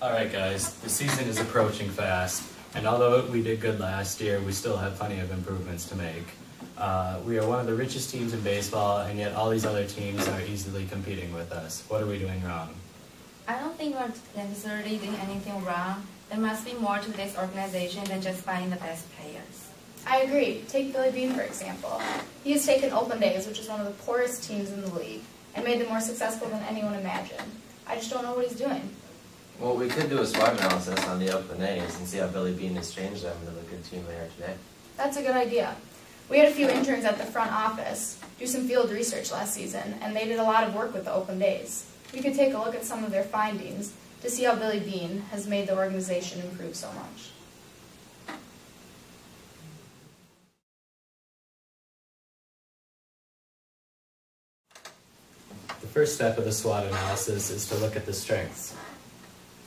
Alright guys, the season is approaching fast, and although we did good last year, we still have plenty of improvements to make. We are one of the richest teams in baseball, and yet all these other teams are easily competing with us. What are we doing wrong? I don't think we're necessarily doing anything wrong. There must be more to this organization than just finding the best players. I agree. Take Billy Beane, for example. He has taken Oakland A, which is one of the poorest teams in the league, and made them more successful than anyone imagined. I just don't know what he's doing. Well, we could do a SWOT analysis on the Oakland A's and see how Billy Beane has changed them into the good team they are today. That's a good idea. We had a few interns at the front office do some field research last season, and they did a lot of work with the Oakland A's. We could take a look at some of their findings to see how Billy Beane has made the organization improve so much. The first step of the SWOT analysis is to look at the strengths.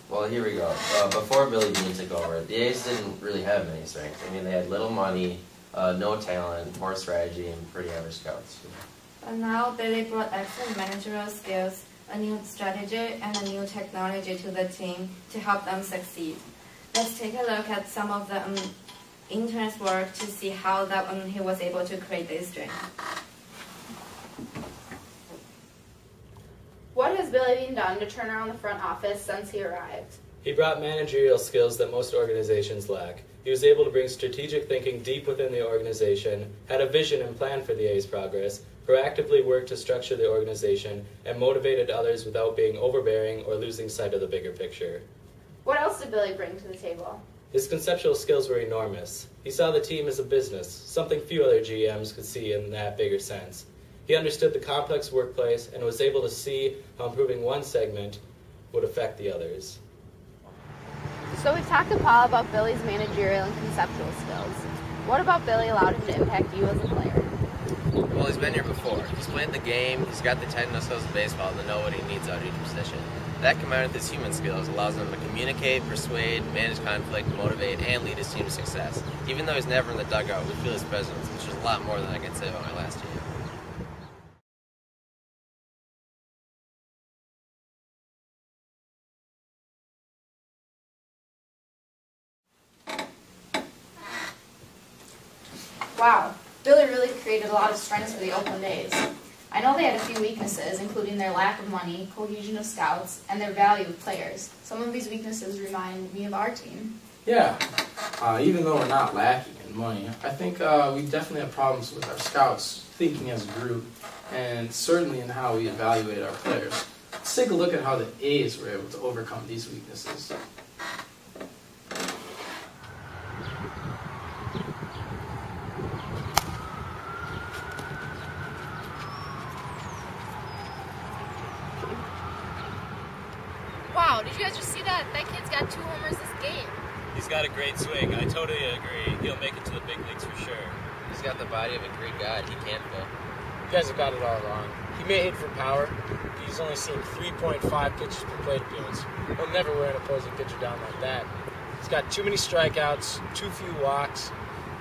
Well, here we go. Before Billy Beane took over, the A's didn't really have many strengths. I mean, they had little money, no talent, poor strategy, and pretty average scouts. But now Billy brought excellent managerial skills, a new strategy, and a new technology to the team to help them succeed. Let's take a look at some of the interns' work to see how he was able to create this strength. What has Billy Beane done to turn around the front office since he arrived? He brought managerial skills that most organizations lack. He was able to bring strategic thinking deep within the organization, had a vision and plan for the A's progress, proactively worked to structure the organization, and motivated others without being overbearing or losing sight of the bigger picture. What else did Billy bring to the table? His conceptual skills were enormous. He saw the team as a business, something few other GMs could see in that bigger sense. He understood the complex workplace and was able to see how improving one segment would affect the others. So we've talked to Paul about Billy's managerial and conceptual skills. What about Billy allowed him to impact you as a player? Well, he's been here before. He's played the game, he's got the technical skills of baseball to know what he needs out of each position. That combined with his human skills allows him to communicate, persuade, manage conflict, motivate, and lead his team to success. Even though he's never in the dugout, we feel his presence, which is a lot more than I can say about my last year. Wow, Billy really created a lot of strengths for the Oakland A's. I know they had a few weaknesses, including their lack of money, cohesion of scouts, and their value of players. Some of these weaknesses remind me of our team. Yeah, even though we're not lacking in money, I think we definitely have problems with our scouts, thinking as a group, and certainly in how we evaluate our players. Let's take a look at how the A's were able to overcome these weaknesses. Wow, did you guys just see that? That kid's got 2 homers this game. He's got a great swing. I totally agree. He'll make it to the big leagues for sure. He's got the body of a Greek god. He can't fail. You guys have got it all wrong. He may hit for power, but he's only seen 3.5 pitches per plate appearance. He'll never wear an opposing pitcher down like that. He's got too many strikeouts, too few walks.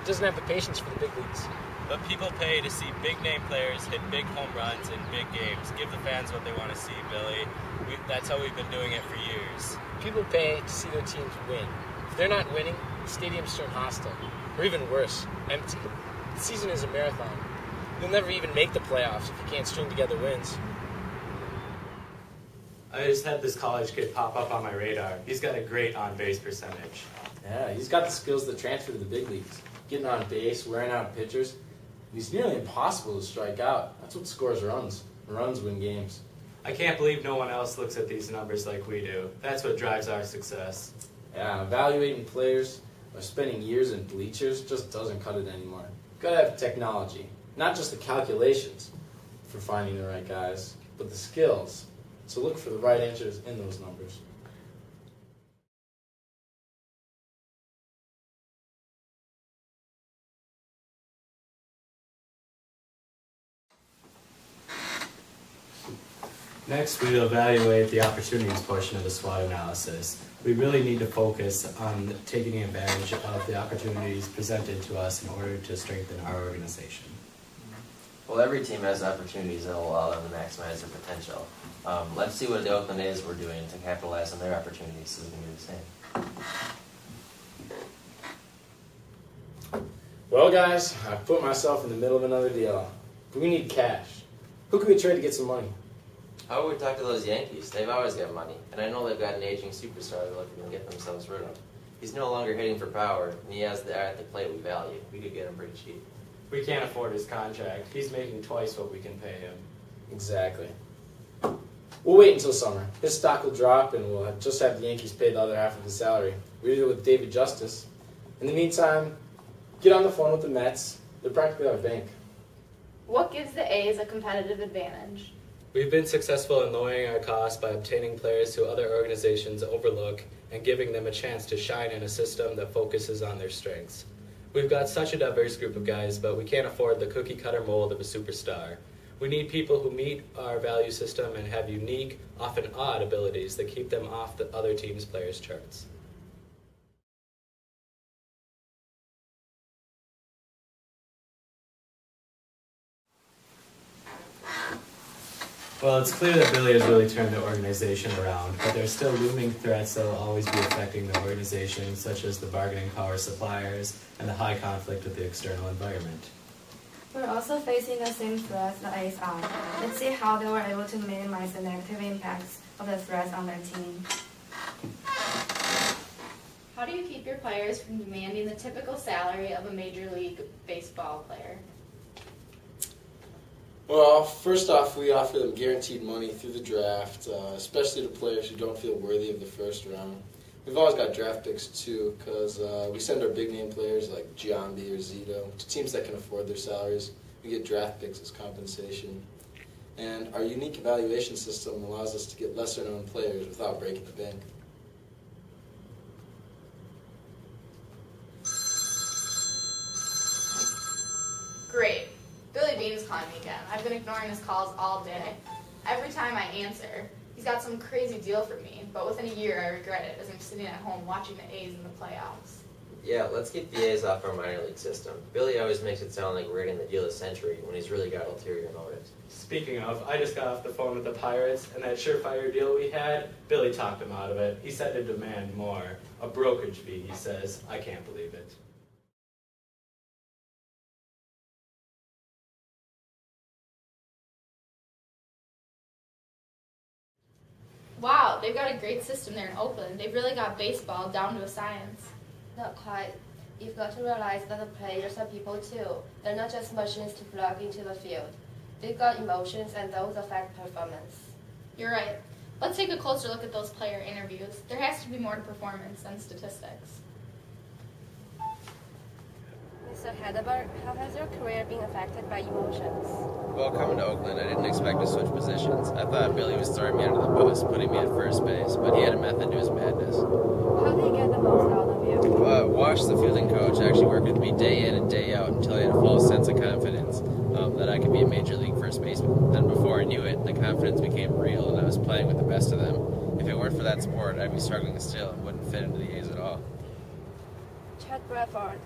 He doesn't have the patience for the big leagues. But people pay to see big-name players hit big home runs in big games. Give the fans what they want to see, Billy. That's how we've been doing it for years. People pay to see their teams win. If they're not winning, the stadiums turn hostile. Or even worse, empty. The season is a marathon. You'll never even make the playoffs if you can't string together wins. I just had this college kid pop up on my radar. He's got a great on-base percentage. Yeah, he's got the skills to transfer to the big leagues. Getting on base, wearing out pitchers. And he's nearly impossible to strike out. That's what scores runs. Runs win games. I can't believe no one else looks at these numbers like we do. That's what drives our success. Yeah, evaluating players or spending years in bleachers just doesn't cut it anymore. Gotta have technology. Not just the calculations for finding the right guys, but the skills. So look for the right answers in those numbers. Next, we will evaluate the opportunities portion of the SWOT analysis. We really need to focus on taking advantage of the opportunities presented to us in order to strengthen our organization. Well, every team has opportunities that will allow them to maximize their potential. Let's see what the Oakland A's were doing to capitalize on their opportunities so we can do the same. Well, guys, I've put myself in the middle of another deal. We need cash. Who can we trade to get some money? How about we talk to those Yankees? They've always got money, and I know they've got an aging superstar they're looking to get themselves rid of. He's no longer hitting for power, and he has the eye at the plate we value. We could get him pretty cheap. We can't afford his contract. He's making twice what we can pay him. Exactly. We'll wait until summer. His stock will drop, and we'll just have the Yankees pay the other half of his salary. We did it with David Justice. In the meantime, get on the phone with the Mets. They're practically our bank. What gives the A's a competitive advantage? We've been successful in lowering our costs by obtaining players who other organizations overlook and giving them a chance to shine in a system that focuses on their strengths. We've got such a diverse group of guys, but we can't afford the cookie-cutter mold of a superstar. We need people who meet our value system and have unique, often odd abilities that keep them off the other team's players' charts. Well, it's clear that Billy has really turned the organization around, but there's still looming threats that will always be affecting the organization, such as the bargaining power suppliers and the high conflict with the external environment. We're also facing the same threats the A's are. Let's see how they were able to minimize the negative impacts of the threats on their team. How do you keep your players from demanding the typical salary of a Major League Baseball player? Well, first off, we offer them guaranteed money through the draft, especially to players who don't feel worthy of the first round. We've always got draft picks, too, because we send our big-name players like Giambi or Zito to teams that can afford their salaries. We get draft picks as compensation. And our unique evaluation system allows us to get lesser-known players without breaking the bank. Great. Billy Bean is calling me again. I've been ignoring his calls all day. Every time I answer, he's got some crazy deal for me, but within a year I regret it as I'm sitting at home watching the A's in the playoffs. Yeah, let's keep the A's off our minor league system. Billy always makes it sound like we're getting the deal of the century when he's really got ulterior motives. Speaking of, I just got off the phone with the Pirates, and that surefire deal we had, Billy talked him out of it. He said to demand more. A brokerage fee, he says. I can't believe it. Wow, they've got a great system there in Oakland. They've really got baseball down to a science. Not quite. You've got to realize that the players are people too. They're not just machines to plug into the field. They've got emotions and those affect performance. You're right. Let's take a closer look at those player interviews. There has to be more to performance than statistics. Mr. Hedeberg, how has your career been affected by emotions? Well, coming to Oakland, I didn't expect to switch positions. I thought Billy was throwing me under the bus, putting me at first base, but he had a method to his madness. How do you get the most out of you? Wash, the fielding coach, actually worked with me day in and day out until I had a false sense of confidence that I could be a major league first baseman. Then before I knew it, the confidence became real and I was playing with the best of them. If it weren't for that sport, I'd be struggling still and wouldn't fit into the A's at all. Chad Bradford,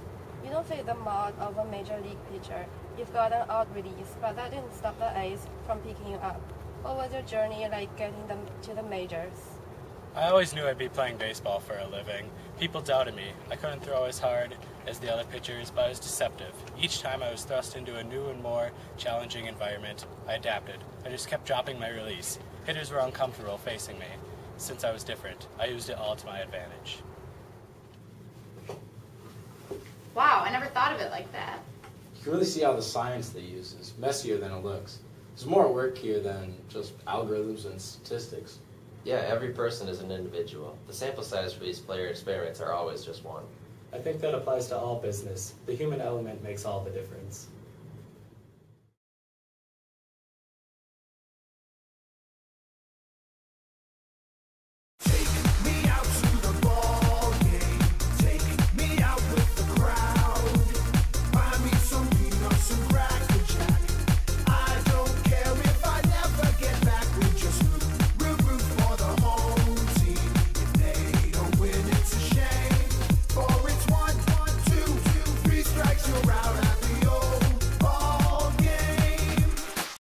you don't fit the mold of a major league pitcher. You've got an odd release, but that didn't stop the A's from picking you up. What was your journey like getting them to the majors? I always knew I'd be playing baseball for a living. People doubted me. I couldn't throw as hard as the other pitchers, but I was deceptive. Each time I was thrust into a new and more challenging environment, I adapted. I just kept dropping my release. Hitters were uncomfortable facing me. Since I was different, I used it all to my advantage. Wow, I never thought of it like that. You can really see how the science they use is messier than it looks. There's more at work here than just algorithms and statistics. Yeah, every person is an individual. The sample size for these player experiments are always just one. I think that applies to all business. The human element makes all the difference.